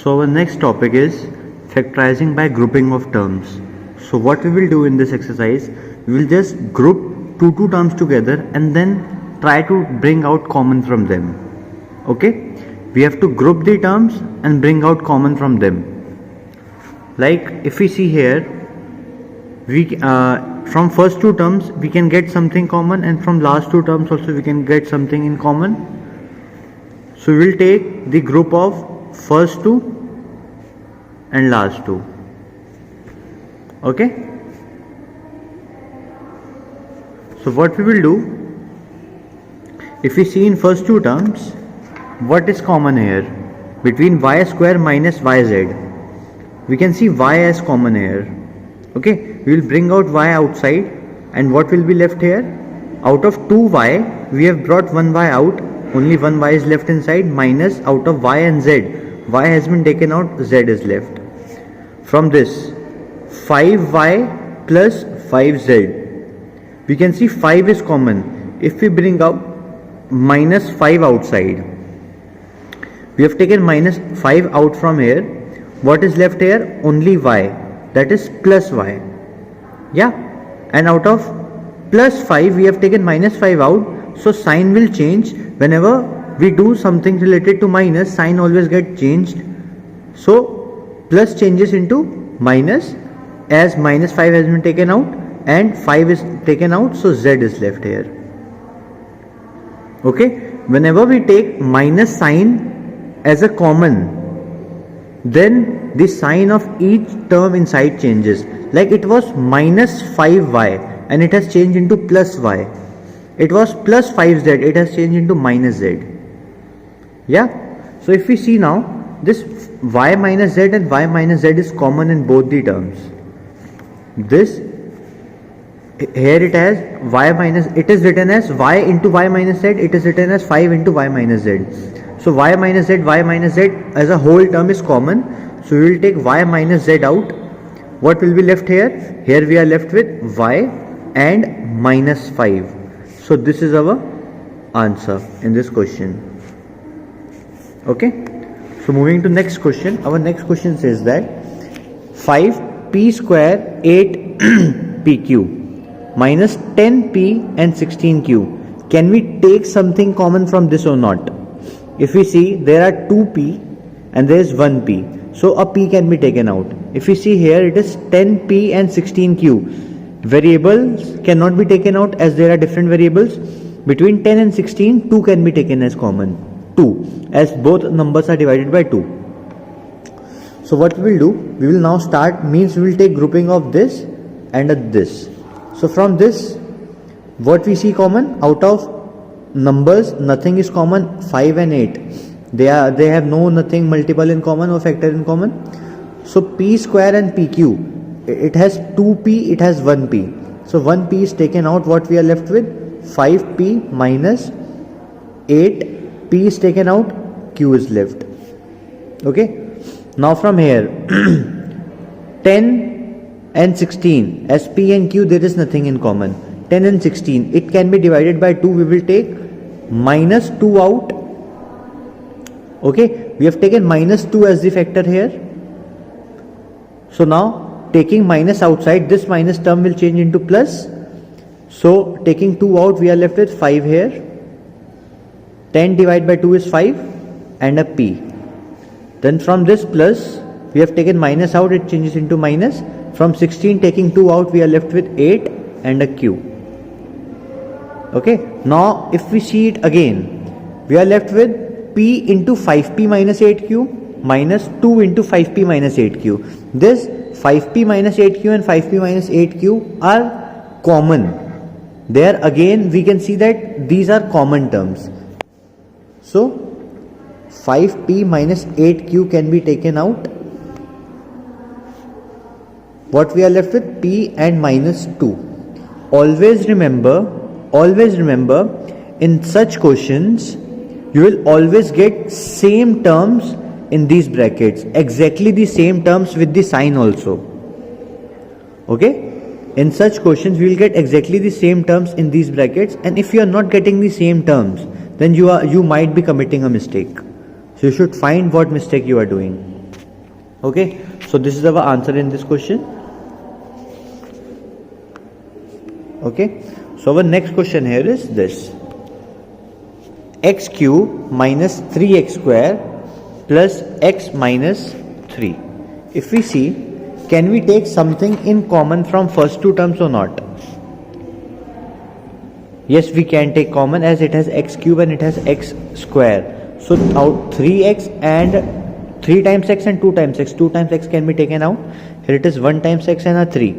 So our next topic is factorizing by grouping of terms. So what we will do in this exercise, we will just group two terms together and then try to bring out common from them. Okay, we have to group the terms and bring out common from them. Like if we see here, we from first two terms we can get something common, and from last two terms also we can get something in common. So we will take the group of first two and last two. Okay, so what we will do, if we see in first two terms, what is common here between y square minus yz? We can see y as common here. Okay, we will bring out y outside, and what will be left here? Out of 2y we have brought 1y out, only 1y is left inside, minus out of y and z, y has been taken out, z is left. From this 5y plus 5z, we can see 5 is common. If we bring out minus 5 outside, we have taken minus 5 out from here, what is left here? Only y, that is plus y. Yeah, and out of plus 5 we have taken minus 5 out, so sign will change. Whenever we do something related to minus, sign always get changed. So plus changes into minus, as minus 5 has been taken out and 5 is taken out, so z is left here. Okay, whenever we take minus sign as a common, then the sign of each term inside changes. Like it was minus 5y and it has changed into plus y. It was plus 5z, it has changed into minus z. Yeah, so if we see now, this y minus z and y minus z is common in both the terms. This here it has y minus, it is written as y into y minus z, it is written as 5 into y minus z. So y minus z as a whole term is common. So we will take y minus z out. What will be left here? Here we are left with y and minus 5. So this is our answer in this question. Okay. So moving to next question. Our next question says that 5p square 8pq minus 10p and 16q. Can we take something common from this or not? If we see, there are 2p and there is 1p, so a p can be taken out. If we see here, it is 10p and 16q. Variables cannot be taken out as there are different variables. Between 10 and 16, 2 can be taken as common. 2, as both numbers are divided by 2. So what we will do, we will now start, means we will take grouping of this and this. So from this, what we see common? Out of numbers, nothing is common. 5 and 8, they have no nothing multiple in common or factor in common. So p square and pq, it has 2p, it has 1p, so 1p is taken out. What we are left with? 5p minus 8p is taken out, q is left. Okay, now from here 10 and 16, as p and q there is nothing in common. 10 and 16, it can be divided by 2. We will take minus 2 out. Okay, we have taken minus 2 as the factor here. So now taking minus outside, this minus term will change into plus. So taking 2 out, we are left with 5 here. 10 divided by 2 is 5 and a p. Then from this plus, we have taken minus out, it changes into minus. From 16 taking 2 out, we are left with 8 and a q. Okay, now if we see it again, we are left with p into 5p minus 8q minus 2 into 5p minus 8q. This 5p minus 8q and 5p minus 8q are common. There again we can see that these are common terms. So 5p minus 8q can be taken out. What we are left with? P and minus 2. Always remember, in such questions you will always get same terms in these brackets, exactly the same terms with the sign also. Okay, in such questions we will get exactly the same terms in these brackets, and if you are not getting the same terms, then you might be committing a mistake. So you should find what mistake you are doing. Okay, so this is our answer in this question. Okay, so our next question here is this: x cube minus 3x square plus x minus 3. If we see, can we take something in common from first two terms or not? Yes, we can take common, as it has x cube and it has x square. So out 3x and 3 times x and 2 times x. 2 times x can be taken out. Here it is 1 times x and a 3.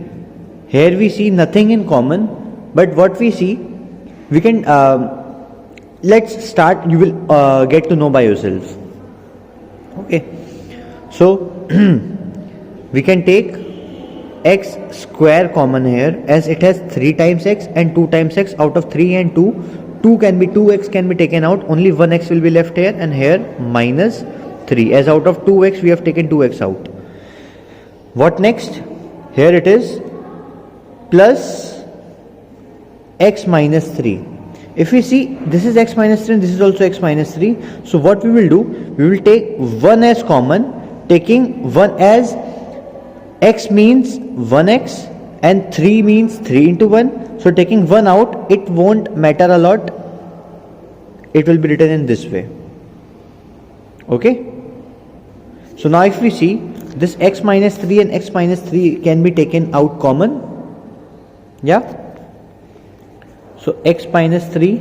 Here we see nothing in common, but what we see, we can let's start. You will get to know by yourself. Okay, so we can take x square common here, as it has 3 times x and 2 times x. Out of 3 and 2, 2x can be taken out. Only 1x will be left here, and here minus 3, as out of 2x we have taken 2x out. What next? Here it is plus x minus 3. If we see, this is x minus 3 and this is also x minus 3. So what we will do, we will take 1 as common, taking 1 as x means 1x and 3 means 3 into 1. So taking 1 out, it won't matter a lot. It will be written in this way. Okay. So now if we see, this x minus 3 and x minus 3 can be taken out common. Yeah. So x minus 3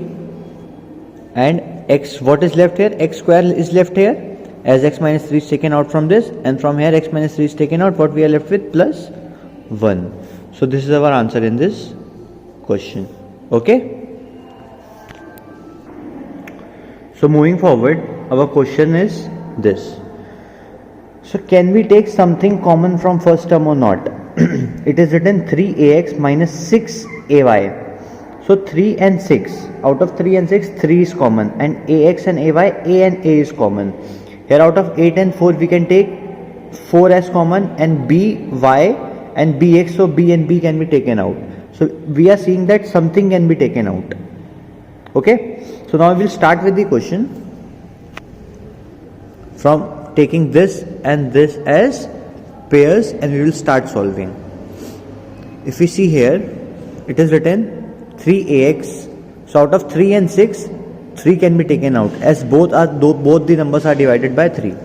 and x, what is left here? X square is left here, as x minus 3 is taken out from this, and from here x minus 3 is taken out. What we are left with? Plus 1. So this is our answer in this question. Okay. So moving forward, our question is this: so can we take something common from first term or not? It is written 3ax minus 6ay. So 3 and 6, out of 3 and 6, 3 is common, and ax and ay, a and a is common. Here out of 8 and 4 we can take 4 as common, and by and bx, so b and b can be taken out. So we are seeing that something can be taken out. Okay, so now we will start with the question from taking this and this as pairs, and we will start solving. If we see here, it is written 3ax. So out of 3 and 6, 3 can be taken out, as both the numbers are divided by 3.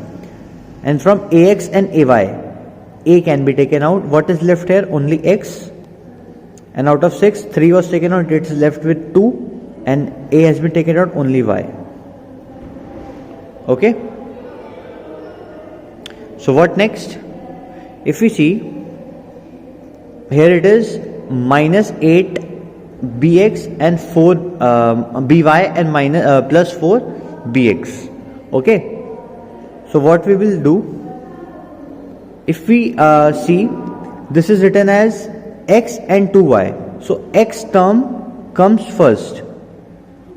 And from ax and ay, a can be taken out. What is left here? Only x. And out of 6, 3 was taken out, it is left with 2, and a has been taken out, only y. Okay. So what next? If we see, here it is minus 8 bx and 4 by and minus plus 4 bx. Okay. So what we will do, if we see, this is written as x and 2y. So x term comes first.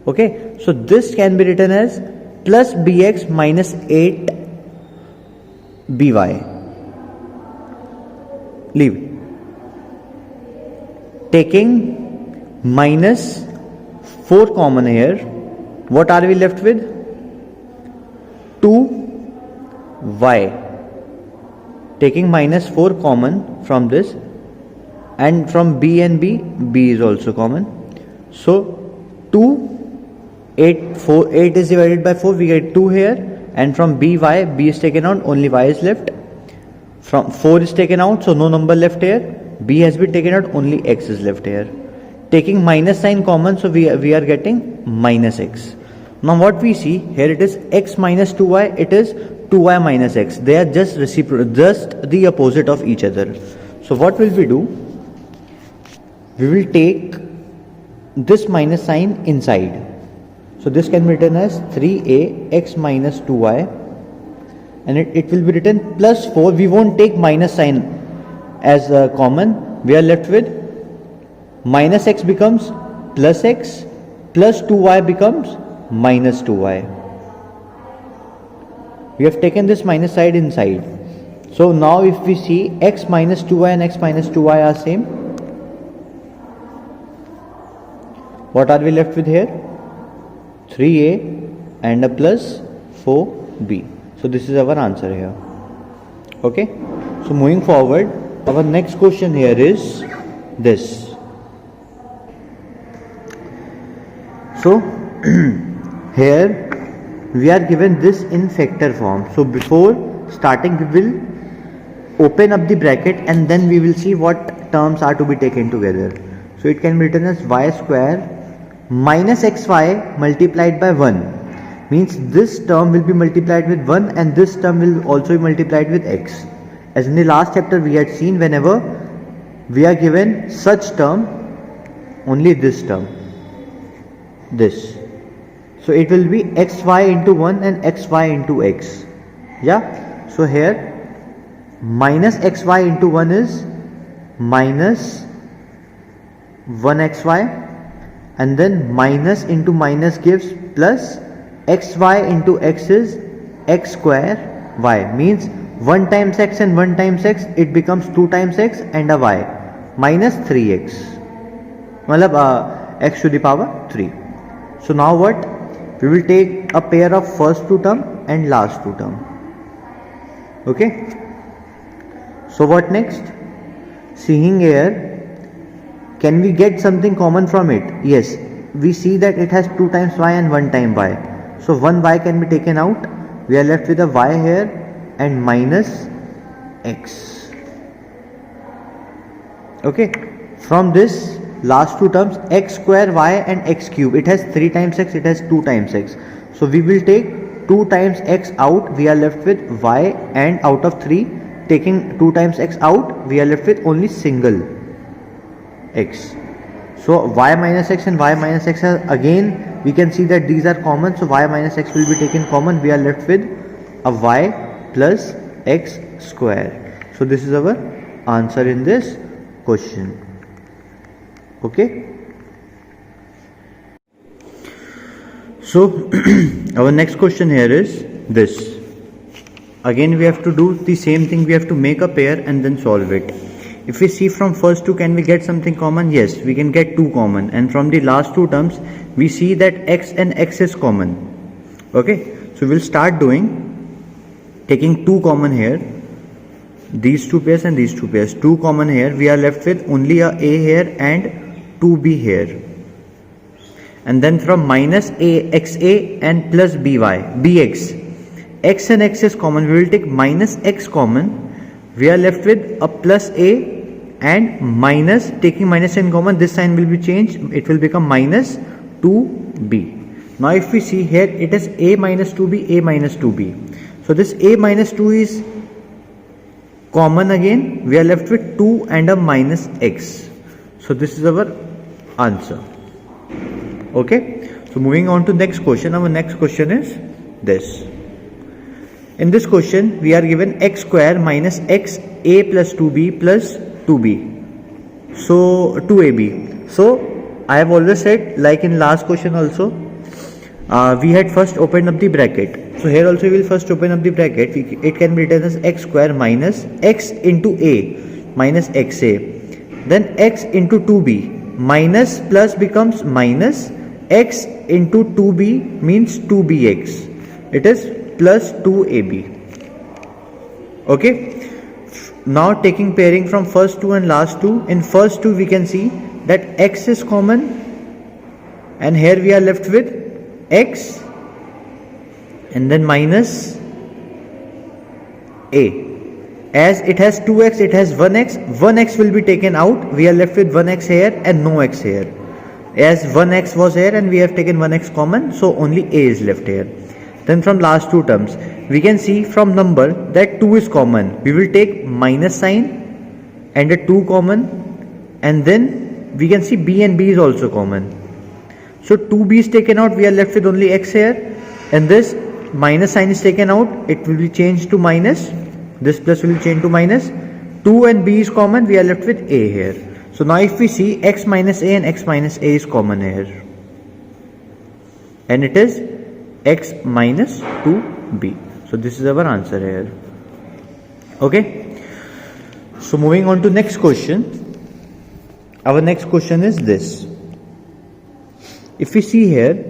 Okay. So this can be written as plus bx minus 8 by. Leave. Taking minus 4 common here, what are we left with? 2y. Taking minus 4 common from this, and from b and b is also common. So 8 is divided by 4, we get 2 here, and from b is taken out, only y is left. From 4 is taken out, so no number left here. B has been taken out, only x is left here. Taking minus sign common, so we are getting minus x. Now what we see here, it is x minus 2y, it is 2y minus x. They are just just the opposite of each other. So what will we do? We will take this minus sign inside. So this can be written as 3a x minus 2y, and it will be written plus 4. We won't take minus sign as common. We are left with minus x becomes plus x, plus 2y becomes minus 2y. We have taken this minus side inside. So now if we see, x minus 2y and x minus 2y are same. What are we left with here? 3a and a plus 4b. So this is our answer here. Okay, so moving forward, our next question here is this. So here we are given this in factor form. So before starting we will open up the bracket and then we will see what terms are to be taken together. So it can be written as y square minus xy multiplied by 1, means this term will be multiplied with 1 and this term will also be multiplied with x. As in the last chapter we had seen, whenever we are given such term, only this term, this, so it will be xy into 1 and xy into x. Yeah, so here minus xy into 1 is minus 1xy, and then minus into minus gives plus, xy into x is x square y, means 1 times x and 1 times x, it becomes 2 times x and a y, minus 3x, matlab x to the power 3. So now what? We will take a pair of first two term and last two term. Okay. So what next? Seeing here, can we get something common from it? Yes. We see that it has 2 times y and 1 time y. So 1 y can be taken out. We are left with a y here and minus x. Okay. From this last two terms, x square y and x cube, it has 3 times x, it has 2 times x. So we will take 2 times x out, we are left with y, and out of 3, taking 2 times x out, we are left with only single x. So y minus x and y minus x are, again we can see that these are common, so y minus x will be taken common, we are left with a y plus x square. So this is our answer in this question. Okay, so our next question here is this. Again we have to do the same thing, we have to make a pair and then solve it. If we see from first two, can we get something common? Yes, we can get 2 common, and from the last two terms we see that x and x is common. Okay, so we'll start doing, taking 2 common here, these 2 pairs and these 2 pairs, 2 common here, we are left with only a here and 2b here, and then from minus a xa and plus by bx, x and x is common, we will take minus x common, we are left with a plus a and minus, taking minus in common, this sign will be changed, it will become minus 2b. Now if we see here, it is a minus 2b, a minus 2b, so this a minus 2 is common again, we are left with 2 and a minus x. So this is our answer. Okay, so moving on to next question. Our next question is this. In this question we are given x square minus x a plus 2b plus 2b, so 2ab. So I have always said, like in last question also, we had first opened up the bracket, so here also we will first open up the bracket. It can be written as x square minus x into a minus xa, then x into 2b, minus plus becomes minus, x into 2b means 2bx, it is plus 2ab. Okay, now taking pairing from first two and last two, in first two we can see that x is common, and here we are left with x and then minus a. As it has 2x, it has 1x, 1x will be taken out, we are left with 1x here and no x here. As 1x was here and we have taken 1x common, so only a is left here. Then from last two terms, we can see from number that 2 is common, we will take minus sign and a 2 common, and then we can see b and b is also common. So 2b is taken out, we are left with only x here, and this minus sign is taken out, it will be changed to minus, this plus will change to minus, 2 and b is common, we are left with a here. So now if we see, x minus a and x minus a is common here, and it is x minus 2b. So this is our answer here. Okay, so moving on to next question. Our next question is this. If we see here,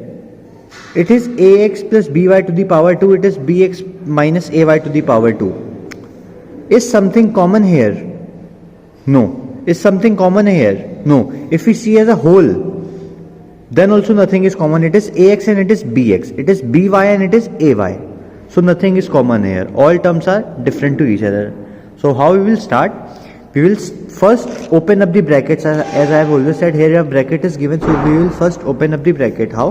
it is ax plus by to the power 2, it is bx minus ay to the power 2. Is something common here? No. Is something common here? No. If we see as a whole, then also nothing is common. It is ax and it is bx. It is by and it is ay. So nothing is common here. All terms are different to each other. So how we will start? We will first open up the brackets. As I have always said, here a bracket is given. So we will first open up the bracket. How?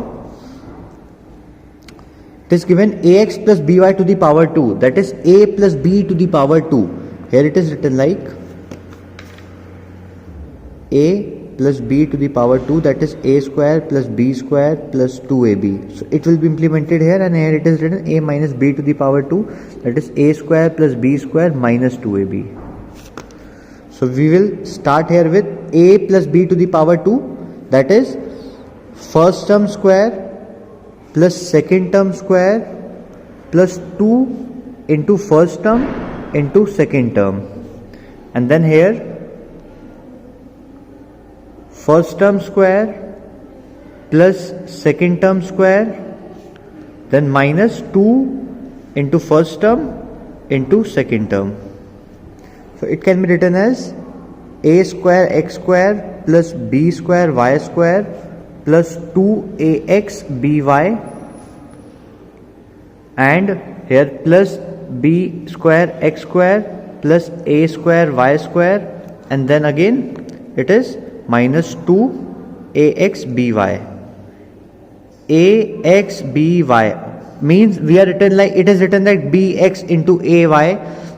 It is given ax plus by to the power 2. That is a plus b to the power 2. Here it is written like a plus b to the power 2, that is a square plus b square plus 2ab. So it will be implemented here, and here it is written a minus b to the power 2, that is a square plus b square minus 2ab. So we will start here with a plus b to the power 2, that is first term square plus second term square plus 2 into first term into second term, and then here first term square plus second term square, then minus 2 into first term into second term. So it can be written as a square x square plus b square y square plus 2ax by, and here plus b square x square plus a square y square, and then again it is minus 2ax by. ax by means we are written like, it is written like bx into ay,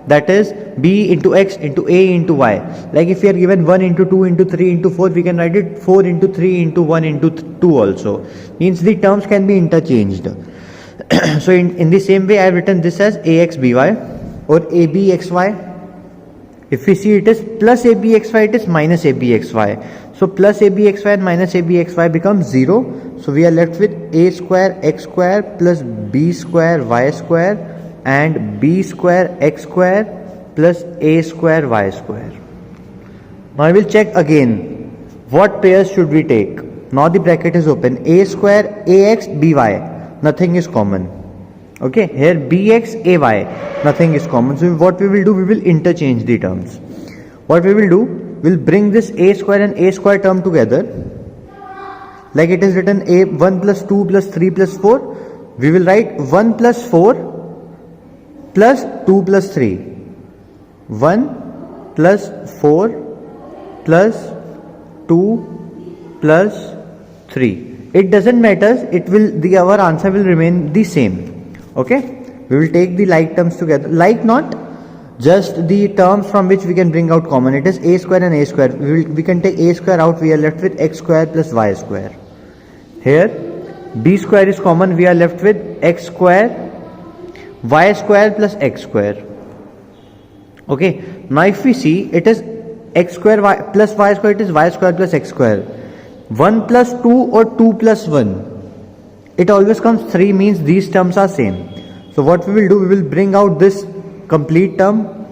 that is b into x into a into y. Like if we are given 1 into 2 into 3 into 4, we can write it 4 into 3 into 1 into 2 also. Means the terms can be interchanged. So in the same way I have written this as ax by or abxy. If we see it is plus abxy, it is minus abxy. So plus abxy and minus abxy becomes 0. So we are left with a square x square plus b square y square and b square x square plus a square y square. Now I will check again what pairs should we take. Now the bracket is open. A square ax by, nothing is common. Okay, here bx ay, nothing is common. So what we will do, we will interchange the terms. What we will do, we'll bring this a square and a square term together. Like it is written a 1 plus 2 plus 3 plus 4. We will write 1 plus 4 plus 2 plus 3. 1 plus 4 plus 2 plus 3. It doesn't matter, it will, our answer will remain the same. Okay, we will take the like terms together, like not just the terms from which we can bring out common. It is a square and a square. We can take a square out, we are left with x square plus y square. Here b square is common, we are left with x square y square plus x square. Okay, now if we see, it is x square y plus y square, it is y square plus x square. 1 plus 2 or 2 plus 1, it always comes 3, means these terms are same. So what we will do, we will bring out this complete term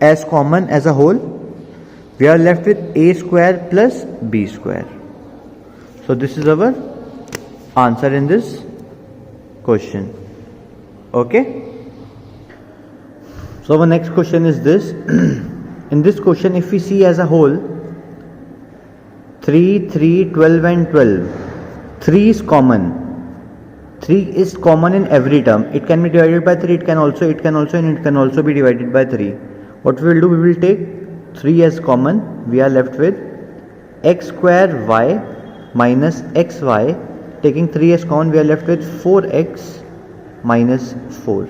as common as a whole. We are left with a square plus b square. So this is our answer in this question. Okay, so our next question is this. In this question, if we see as a whole 3, 3, 12 and 12, 3 is common. 3 is common in every term. It can be divided by 3, it can also be divided by 3. What we will do, we will take 3 as common. We are left with x square y minus xy. Taking 3 as common, we are left with 4x minus 4.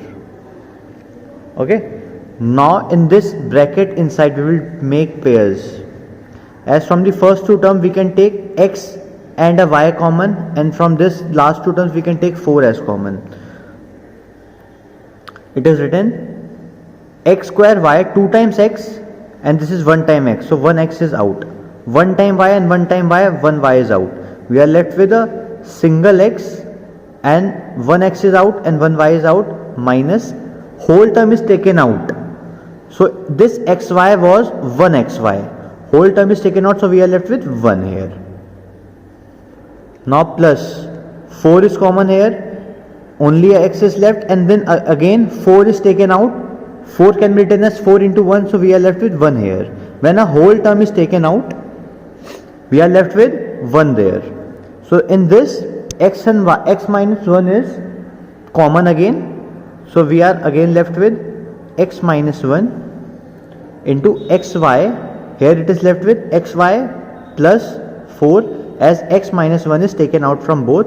Okay, now in this bracket inside we will make pairs. As from the first two terms we can take x and a y common, and from this last two terms we can take 4 as common. It is written x square y 2 times x, and this is 1 time x, so 1 x is out. 1 time y and 1 time y, 1 y is out. We are left with a single x, and 1 x is out and 1 y is out, minus whole term is taken out. So this xy was 1 xy, whole term is taken out, so we are left with 1 here. Now plus 4 is common here, only a x is left, and then again 4 is taken out, 4 can be written as 4 into 1, so we are left with 1 here. When a whole term is taken out, we are left with 1 there. So in this, x and y, x minus 1 is common again. So we are again left with x minus 1 into xy. Here it is left with xy plus 4, as x minus 1 is taken out from both.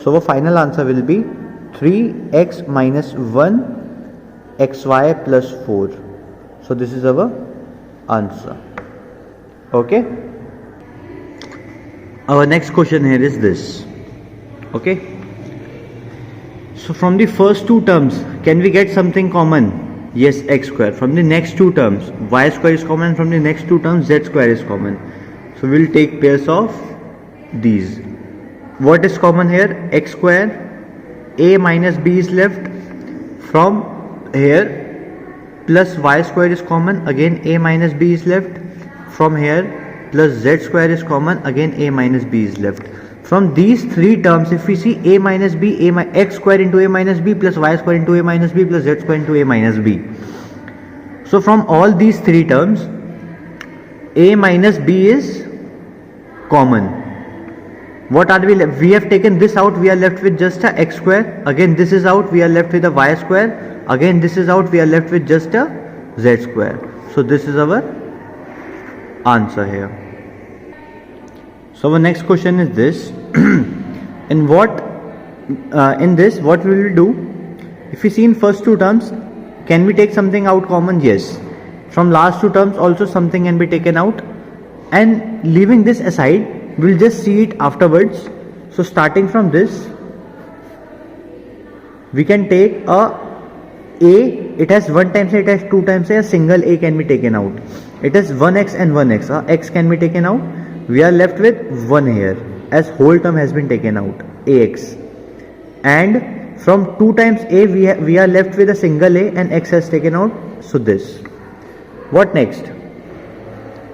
So our final answer will be 3x minus 1 xy plus 4. So this is our answer. Okay. Our next question here is this. Okay. So from the first two terms, can we get something common? Yes, x square. From the next two terms, y square is common. From the next two terms, z square is common. So we will take pairs of these. What is common here? X square. A minus b is left. From here, plus y square is common. Again a minus b is left. From here, plus z square is common. Again a minus b is left. From these three terms, if we see a minus b, x square into a minus b plus y square into a minus b plus z square into a minus b. So from all these three terms, a minus b is common. What are we left? We have taken this out, we are left with just a x square. Again this is out, we are left with a y square. Again this is out, we are left with just a z square. So this is our answer here. So our next question is this. In this what we will do? If we see in first two terms, can we take something out common? Yes. From last two terms also something can be taken out, and leaving this aside, we'll just see it afterwards. So starting from this, we can take a, it has 1 times a, it has 2 times a single a can be taken out. It is 1x and 1x, x can be taken out. We are left with 1 here, as whole term has been taken out, ax. And from 2 times a, we are left with a single a and x has taken out. So this. What next?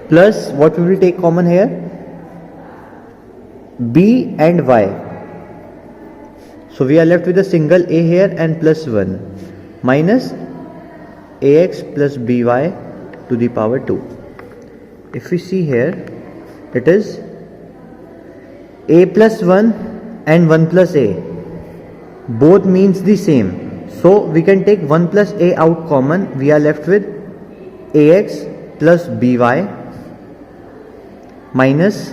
Plus, what we will take common here? B and y. So we are left with a single a here and plus 1 minus ax plus by to the power 2. If we see here, it is a plus 1 and 1 plus a. Both means the same. So we can take 1 plus a out common. We are left with ax plus by minus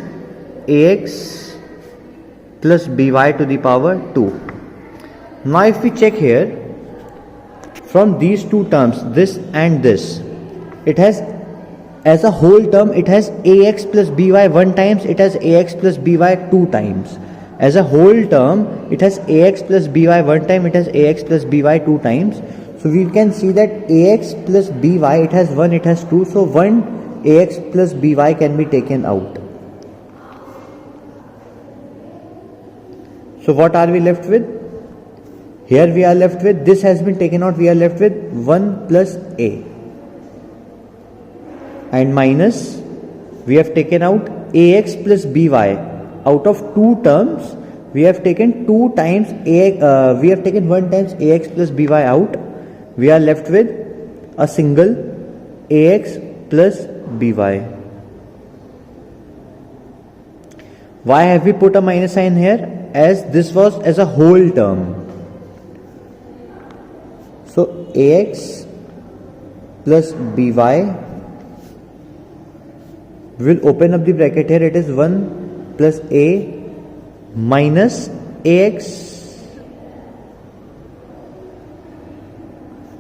ax plus by to the power 2. Now if we check here, from these two terms, this and this, it has, as a whole term, it has ax plus by 1 times, it has ax plus by 2 times. As a whole term, it has ax plus by 1 time, it has ax plus by 2 times. So we can see that ax plus by, it has 1, it has 2. So 1 ax plus by can be taken out. So what are we left with? Here we are left with, this has been taken out, we are left with 1 plus a. And minus, we have taken out ax plus by. Out of 2 terms, we have taken 2 times a, we have taken 1 times ax plus by out. We are left with a single ax plus by. Why have we put a minus sign here? As this was as a whole term. So ax plus by, we will open up the bracket here. It is 1 plus a minus ax,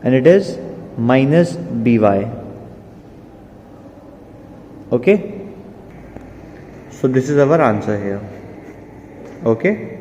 and it is minus by. Okay. So this is our answer here. Okay.